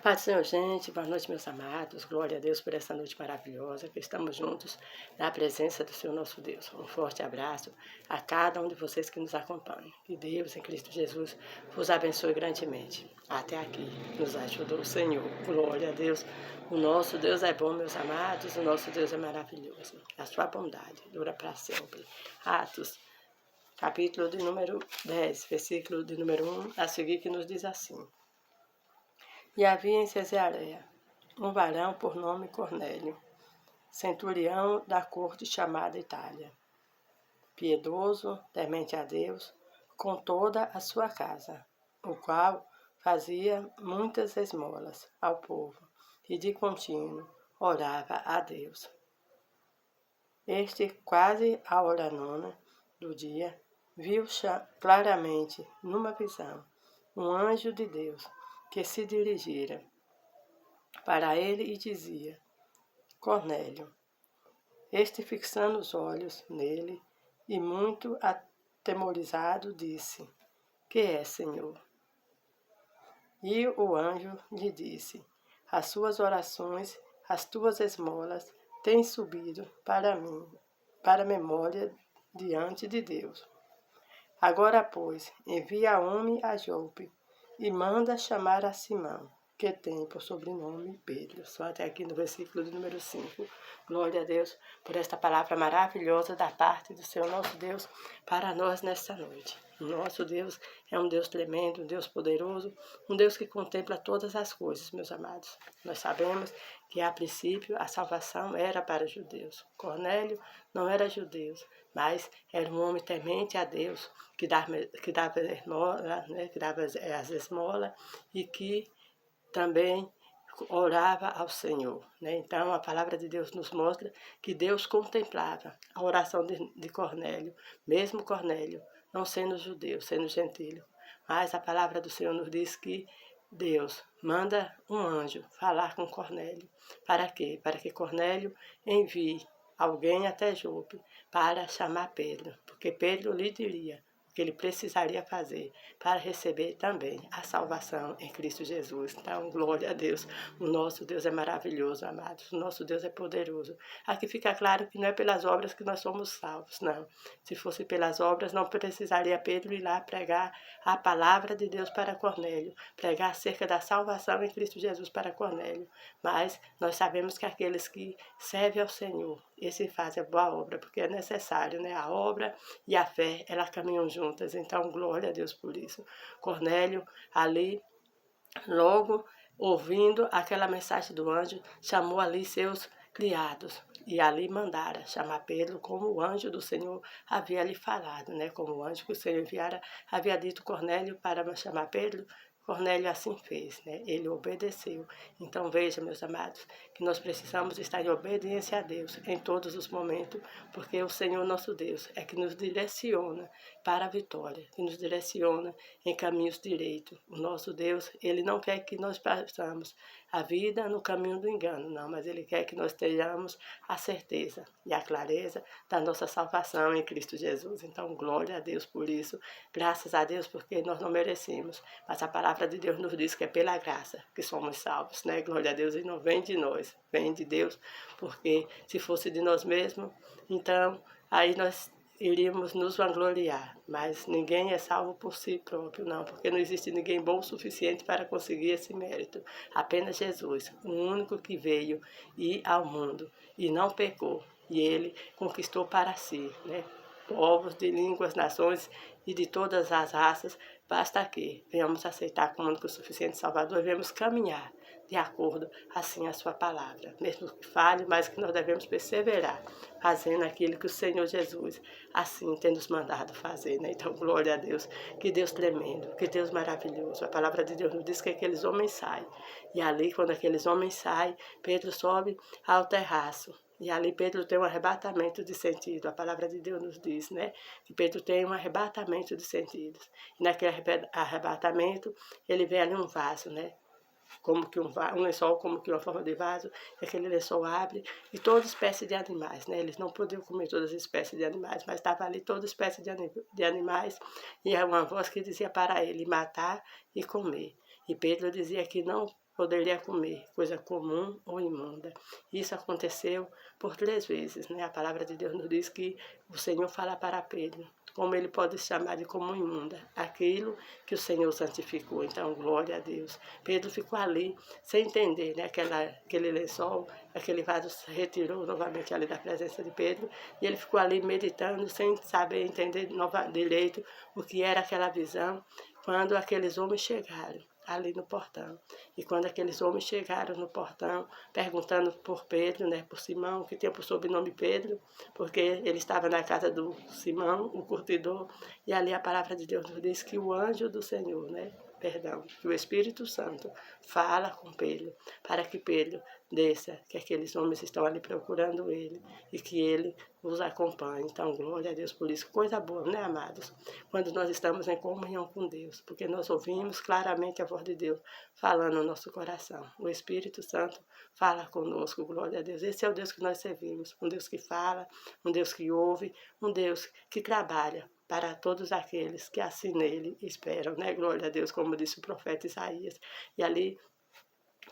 A paz do Senhor, gente. Boa noite, meus amados. Glória a Deus por essa noite maravilhosa que estamos juntos na presença do Senhor nosso Deus. Um forte abraço a cada um de vocês que nos acompanham. Que Deus, em Cristo Jesus, vos abençoe grandemente. Até aqui nos ajudou o Senhor. Glória a Deus. O nosso Deus é bom, meus amados. O nosso Deus é maravilhoso. A sua bondade dura para sempre. Atos, capítulo de número 10, versículo de número 1, a seguir, que nos diz assim: E havia em Cesareia um varão por nome Cornélio, centurião da corte chamada Itália, piedoso, temente a Deus, com toda a sua casa, o qual fazia muitas esmolas ao povo e de contínuo orava a Deus. Este, quase à hora nona do dia, viu claramente, numa visão, um anjo de Deus que se dirigira para ele e dizia: Cornélio. Este, fixando os olhos nele e muito atemorizado, disse: Que é, Senhor? E o anjo lhe disse: As suas orações, as tuas esmolas têm subido para mim, para a memória diante de Deus. Agora, pois, envia homem a Jope e manda chamar a Simão, que tem por sobrenome Pedro. Só até aqui no versículo de número 5. Glória a Deus por esta palavra maravilhosa da parte do Senhor nosso Deus para nós nesta noite. O nosso Deus é um Deus tremendo, um Deus poderoso, um Deus que contempla todas as coisas, meus amados. Nós sabemos que, a princípio, a salvação era para os judeus. Cornélio não era judeu, mas era um homem temente a Deus, que dava esmola, né, que dava as esmolas e que também orava ao Senhor, né? Então, a palavra de Deus nos mostra que Deus contemplava a oração de Cornélio, mesmo Cornélio não sendo judeu, sendo gentílio. Mas a palavra do Senhor nos diz que Deus manda um anjo falar com Cornélio. Para quê? Para que Cornélio envie alguém até Jope para chamar Pedro, porque Pedro lhe diria o que ele precisaria fazer para receber também a salvação em Cristo Jesus. Então, glória a Deus. O nosso Deus é maravilhoso, amados. O nosso Deus é poderoso. Aqui fica claro que não é pelas obras que nós somos salvos, não. Se fosse pelas obras, não precisaria Pedro ir lá pregar a palavra de Deus para Cornélio, pregar acerca da salvação em Cristo Jesus para Cornélio. Mas nós sabemos que aqueles que servem ao Senhor, esse fazem a boa obra, porque é necessário, né? A obra e a fé, elas caminham juntas. Então, glória a Deus por isso. Cornélio, ali, logo ouvindo aquela mensagem do anjo, chamou ali seus criados e ali mandara chamar Pedro, como o anjo do Senhor havia lhe falado, né? Como o anjo que o Senhor enviara havia dito Cornélio para chamar Pedro. Cornélio assim fez, né? Ele obedeceu. Então veja, meus amados, que nós precisamos estar em obediência a Deus em todos os momentos, porque o Senhor nosso Deus é que nos direciona para a vitória, que nos direciona em caminhos direitos. O nosso Deus, Ele não quer que nós passamos a vida no caminho do engano, não, mas Ele quer que nós tenhamos a certeza e a clareza da nossa salvação em Cristo Jesus. Então, glória a Deus por isso, graças a Deus, porque nós não merecemos, mas a palavra de Deus nos diz que é pela graça que somos salvos, né? Glória a Deus, e não vem de nós, vem de Deus, porque se fosse de nós mesmos, então aí nós iríamos nos vangloriar, mas ninguém é salvo por si próprio, não, porque não existe ninguém bom o suficiente para conseguir esse mérito. Apenas Jesus, o único que veio ir ao mundo e não pecou, e ele conquistou para si, né? Povos de línguas, nações e de todas as raças, basta que venhamos aceitar como único suficiente Salvador e venhamos caminhar de acordo assim a sua palavra, mesmo que falhe, mas que nós devemos perseverar, fazendo aquilo que o Senhor Jesus assim tem nos mandado fazer, né? Então, glória a Deus, que Deus tremendo, que Deus maravilhoso. A palavra de Deus nos diz que aqueles homens saem, e ali, quando aqueles homens saem, Pedro sobe ao terraço, e ali Pedro tem um arrebatamento de sentido. A palavra de Deus nos diz, né? Que Pedro tem um arrebatamento de sentidos. E naquele arrebatamento, ele vê ali um vaso, né? Como que um lençol, como que uma forma de vaso, e aquele lençol abre, e toda espécie de animais, né? Eles não podiam comer todas as espécies de animais, mas estava ali toda espécie de animais, e é uma voz que dizia para ele matar e comer. E Pedro dizia que não poderia comer coisa comum ou imunda. Isso aconteceu por 3 vezes, né? A palavra de Deus nos diz que o Senhor fala para Pedro, como ele pode chamar de comum imunda, aquilo que o Senhor santificou. Então, glória a Deus. Pedro ficou ali, sem entender, né? Aquele lençol, aquele vaso se retirou novamente ali da presença de Pedro, e ele ficou ali meditando, sem saber entender direito o que era aquela visão, quando aqueles homens chegaram ali no portão. E quando aqueles homens chegaram no portão, perguntando por Pedro, né, por Simão, que tinha por sobrenome Pedro, porque ele estava na casa do Simão, o curtidor, e ali a palavra de Deus nos diz que o anjo do Senhor, né, que o Espírito Santo fala com Pedro, para que Pedro desça, que aqueles homens estão ali procurando ele, e que ele os acompanhe. Então, glória a Deus por isso. Coisa boa, né, amados? Quando nós estamos em comunhão com Deus, porque nós ouvimos claramente a voz de Deus falando no nosso coração. O Espírito Santo fala conosco, glória a Deus. Esse é o Deus que nós servimos, um Deus que fala, um Deus que ouve, um Deus que trabalha para todos aqueles que assim nele esperam, né? Glória a Deus, como disse o profeta Isaías. E ali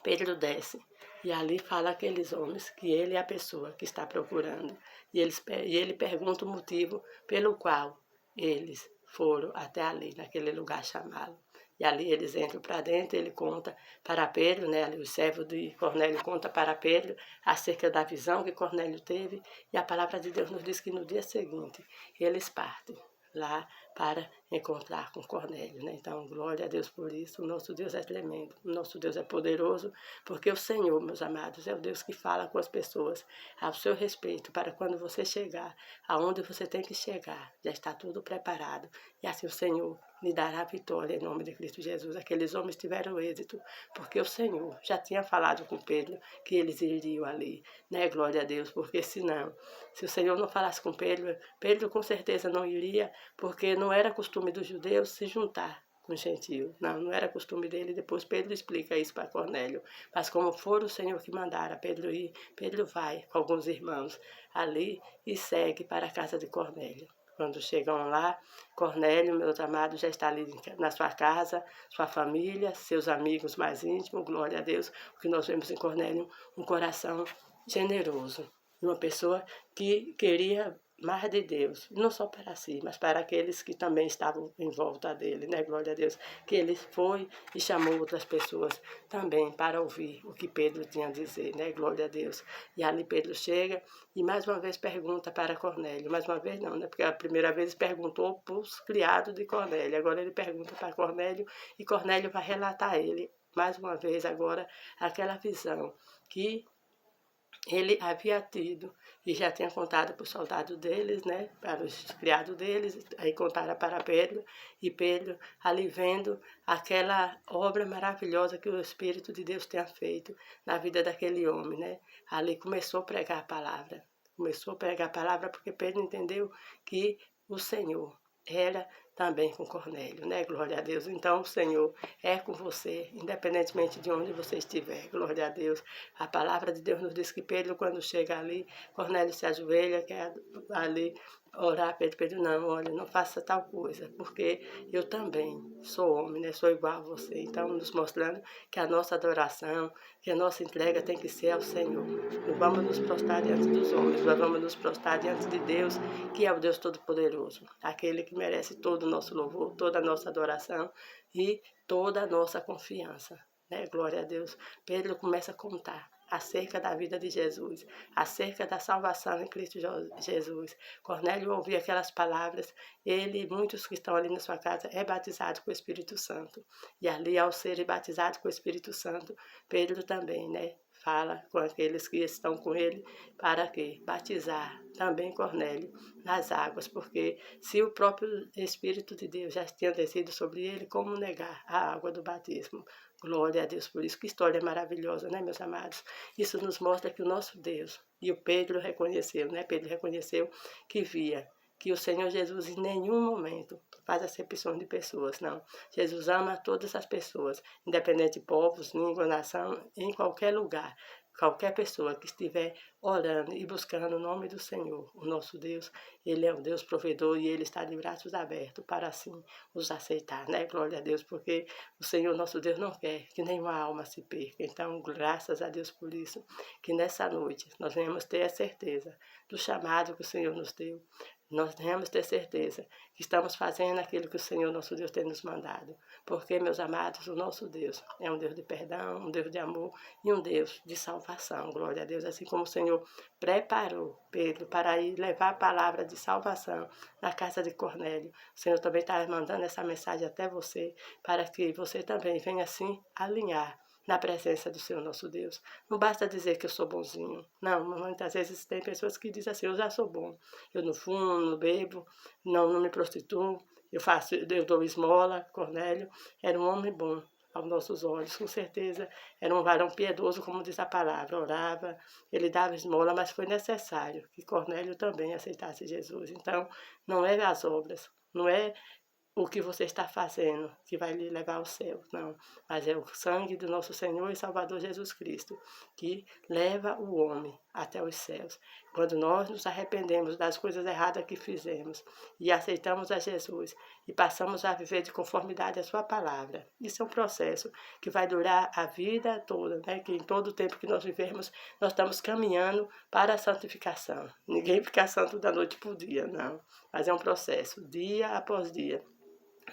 Pedro desce, e ali fala aqueles homens que ele é a pessoa que está procurando. E ele pergunta o motivo pelo qual eles foram até ali, naquele lugar chamado. E ali eles entram para dentro, ele conta para Pedro, né, o servo de Cornélio conta para Pedro acerca da visão que Cornélio teve, e a palavra de Deus nos diz que no dia seguinte eles partem lá para encontrar com Cornélio, né? Então, glória a Deus por isso. O nosso Deus é tremendo, o nosso Deus é poderoso, porque o Senhor, meus amados, é o Deus que fala com as pessoas ao seu respeito, para quando você chegar aonde você tem que chegar, já está tudo preparado, e assim o Senhor lhe dará a vitória em nome de Cristo Jesus. Aqueles homens tiveram êxito, porque o Senhor já tinha falado com Pedro que eles iriam ali, né? Glória a Deus, porque senão, se o Senhor não falasse com Pedro, Pedro com certeza não iria, porque não era costume dos judeus se juntar com gentio. Não era costume dele. Depois Pedro explica isso para Cornélio. Mas como for o Senhor que mandara Pedro ir, Pedro vai com alguns irmãos ali e segue para a casa de Cornélio. Quando chegam lá, Cornélio, meus amados, já está ali na sua casa, sua família, seus amigos mais íntimos, glória a Deus, porque nós vemos em Cornélio um coração generoso, uma pessoa que queria mais de Deus, não só para si, mas para aqueles que também estavam em volta dele, né? Glória a Deus, que ele foi e chamou outras pessoas também para ouvir o que Pedro tinha a dizer, né? Glória a Deus. E ali Pedro chega e mais uma vez pergunta para Cornélio, mais uma vez não, né? Porque a primeira vez perguntou para os criados de Cornélio, agora ele pergunta para Cornélio e Cornélio vai relatar a ele, mais uma vez agora, aquela visão que ele havia tido e já tinha contado para os soldados deles, né, para os criados deles, aí contaram para Pedro, e Pedro ali vendo aquela obra maravilhosa que o Espírito de Deus tinha feito na vida daquele homem, né, ali começou a pregar a palavra porque Pedro entendeu que o Senhor era também com Cornélio, né? Glória a Deus. Então, o Senhor é com você, independentemente de onde você estiver. Glória a Deus. A palavra de Deus nos diz que Pedro, quando chega ali, Cornélio se ajoelha, quer ali orar. Pedro, não, olha, não faça tal coisa, porque eu também sou homem, né? Sou igual a você. Então, nos mostrando que a nossa adoração, que a nossa entrega tem que ser ao Senhor. Não vamos nos prostrar diante dos homens, nós vamos nos prostrar diante de Deus, que é o Deus Todo-Poderoso, aquele que merece todo o nosso louvor, toda a nossa adoração e toda a nossa confiança, né? Glória a Deus. Pedro começa a contar acerca da vida de Jesus, acerca da salvação em Cristo Jesus. Cornélio ouvia aquelas palavras, ele e muitos que estão ali na sua casa é batizado com o Espírito Santo. E ali, ao serem batizados com o Espírito Santo, Pedro também, né? Fala com aqueles que estão com ele para que batizar também Cornélio nas águas, porque se o próprio Espírito de Deus já tinha descido sobre ele, como negar a água do batismo? Glória a Deus por isso. Que história maravilhosa, né, meus amados? Isso nos mostra que o nosso Deus, e o Pedro reconheceu, né? Pedro reconheceu que via que o Senhor Jesus em nenhum momento faz acepção de pessoas, não. Jesus ama todas as pessoas, independente de povos, língua, nação, em qualquer lugar. qualquer pessoa que estiver orando e buscando o nome do Senhor, o nosso Deus, Ele é um Deus provedor e Ele está de braços abertos para assim os aceitar, né? Glória a Deus, porque o Senhor nosso Deus não quer que nenhuma alma se perca. Então, graças a Deus por isso, que nessa noite nós venhamos ter a certeza do chamado que o Senhor nos deu. Nós devemos ter certeza que estamos fazendo aquilo que o Senhor nosso Deus tem nos mandado. Porque, meus amados, o nosso Deus é um Deus de perdão, um Deus de amor e um Deus de salvação. Glória a Deus. Assim como o Senhor preparou Pedro para ir levar a palavra de salvação na casa de Cornélio, o Senhor também está mandando essa mensagem até você, para que você também venha assim alinhar na presença do Senhor nosso Deus. Não basta dizer que eu sou bonzinho. Não, muitas vezes tem pessoas que dizem assim, eu já sou bom. Eu não fumo, não bebo, não me prostituo, eu dou esmola. Cornélio era um homem bom aos nossos olhos, com certeza. Era um varão piedoso, como diz a palavra. Orava, ele dava esmola, mas foi necessário que Cornélio também aceitasse Jesus. Então, não é as obras, não é o que você está fazendo que vai lhe levar ao céu, não. Mas é o sangue do nosso Senhor e Salvador Jesus Cristo que leva o homem até os céus. Quando nós nos arrependemos das coisas erradas que fizemos e aceitamos a Jesus e passamos a viver de conformidade à sua palavra, isso é um processo que vai durar a vida toda, né? Que em todo o tempo que nós vivemos, nós estamos caminhando para a santificação. Ninguém fica santo da noite para o dia, não. Mas é um processo, dia após dia.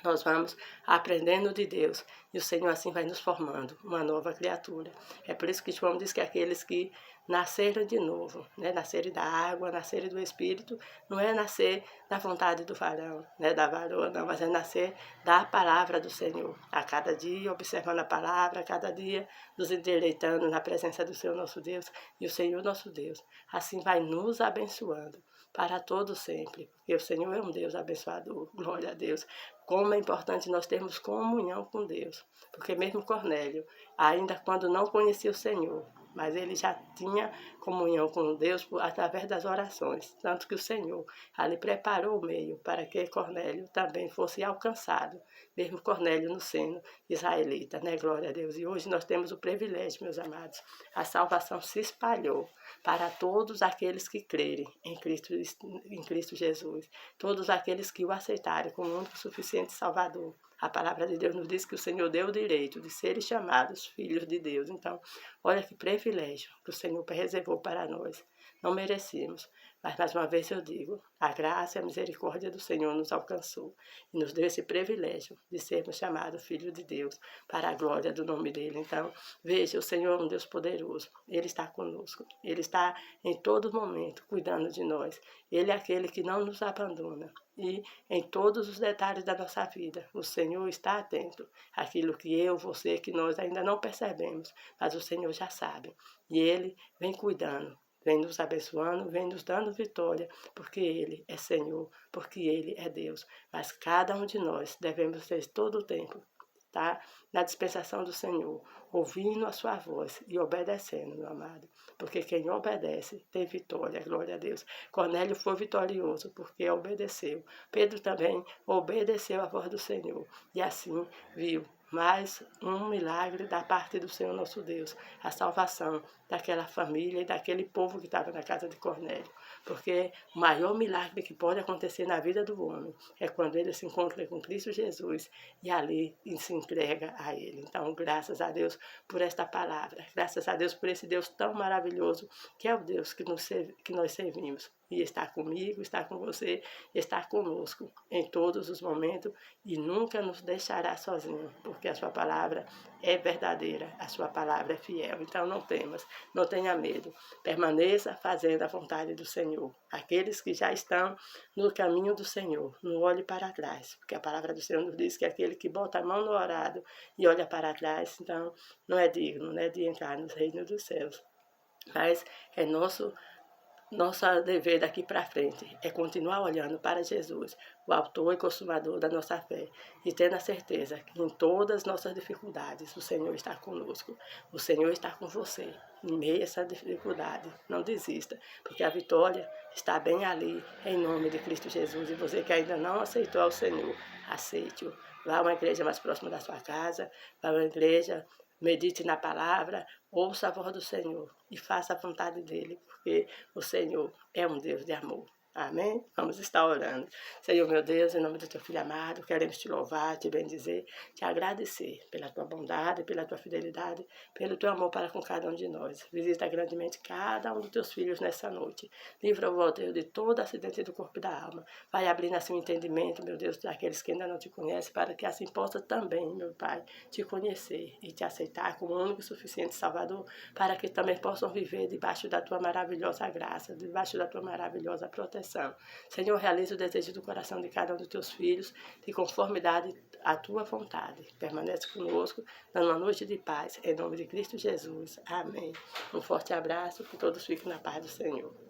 Nós vamos aprendendo de Deus e o Senhor assim vai nos formando uma nova criatura. É por isso que João diz que aqueles que nasceram de novo, né? Nascerem da água, nascerem do Espírito, não é nascer da vontade do varão, né? Da varoa, não, mas é nascer da palavra do Senhor. A cada dia observando a palavra, a cada dia nos endireitando na presença do Senhor nosso Deus e o Senhor nosso Deus assim vai nos abençoando para todo sempre, porque o Senhor é um Deus abençoador, glória a Deus. Como é importante nós termos comunhão com Deus, porque mesmo Cornélio, ainda quando não conhecia o Senhor, mas ele já tinha comunhão com Deus através das orações, tanto que o Senhor ali preparou o meio para que Cornélio também fosse alcançado, mesmo Cornélio no seno israelita, né? Glória a Deus. E hoje nós temos o privilégio, meus amados, a salvação se espalhou para todos aqueles que crerem em Cristo Jesus, todos aqueles que o aceitarem como único suficiente Salvador. A palavra de Deus nos diz que o Senhor deu o direito de serem chamados filhos de Deus. Então, olha que privilégio que o Senhor reservou para nós. Não merecemos, mas mais uma vez eu digo, a graça e a misericórdia do Senhor nos alcançou e nos deu esse privilégio de sermos chamados filhos de Deus para a glória do nome dele. Então, veja, o Senhor é um Deus poderoso, Ele está conosco, Ele está em todo momento cuidando de nós. Ele é aquele que não nos abandona e em todos os detalhes da nossa vida, o Senhor está atento àquilo que eu, você, que nós ainda não percebemos, mas o Senhor já sabe e Ele vem cuidando. Vem nos abençoando, vem nos dando vitória, porque Ele é Senhor, porque Ele é Deus. Mas cada um de nós devemos ter todo o tempo, tá? Na dispensação do Senhor, ouvindo a sua voz e obedecendo, meu amado. Porque quem obedece tem vitória, glória a Deus. Cornélio foi vitorioso porque obedeceu. Pedro também obedeceu à voz do Senhor e assim viu mais um milagre da parte do Senhor nosso Deus, a salvação daquela família e daquele povo que estava na casa de Cornélio. Porque o maior milagre que pode acontecer na vida do homem é quando ele se encontra com Cristo Jesus e ali se entrega a Ele. Então, graças a Deus por esta palavra, graças a Deus por esse Deus tão maravilhoso que é o Deus que nós servimos. E está comigo, está com você, está conosco em todos os momentos e nunca nos deixará sozinhos, porque a sua palavra é verdadeira, a sua palavra é fiel. Então não temas, não tenha medo, permaneça fazendo a vontade do Senhor. Aqueles que já estão no caminho do Senhor, não olhe para trás, porque a palavra do Senhor nos diz que aquele que bota a mão no arado e olha para trás, então não é digno, né, de entrar no reino dos céus. Mas é nosso dever daqui para frente é continuar olhando para Jesus, o autor e consumador da nossa fé, e tendo a certeza que em todas as nossas dificuldades o Senhor está conosco, o Senhor está com você, em meio a essa dificuldade. Não desista, porque a vitória está bem ali, em nome de Cristo Jesus. E você que ainda não aceitou ao Senhor, aceite-o. Vá a uma igreja mais próxima da sua casa, vá a uma igreja medite na palavra, ouça a voz do Senhor e faça a vontade dele, porque o Senhor é um Deus de amor. Amém? Vamos estar orando. Senhor, meu Deus, em nome do teu Filho amado, queremos te louvar, te bendizer, te agradecer pela tua bondade, pela tua fidelidade, pelo teu amor para com cada um de nós. Visita grandemente cada um dos teus filhos nessa noite. Livra-o, ó Deus, de todo acidente do corpo e da alma. Vai abrindo assim o entendimento, meu Deus, daqueles que ainda não te conhecem, para que assim possa também, meu Pai, te conhecer e te aceitar como único e suficiente Salvador, para que também possam viver debaixo da tua maravilhosa graça, debaixo da tua maravilhosa proteção. Senhor, realiza o desejo do coração de cada um dos teus filhos, de conformidade à tua vontade. Permanece conosco, dando uma noite de paz, em nome de Cristo Jesus. Amém. Um forte abraço, que todos fiquem na paz do Senhor.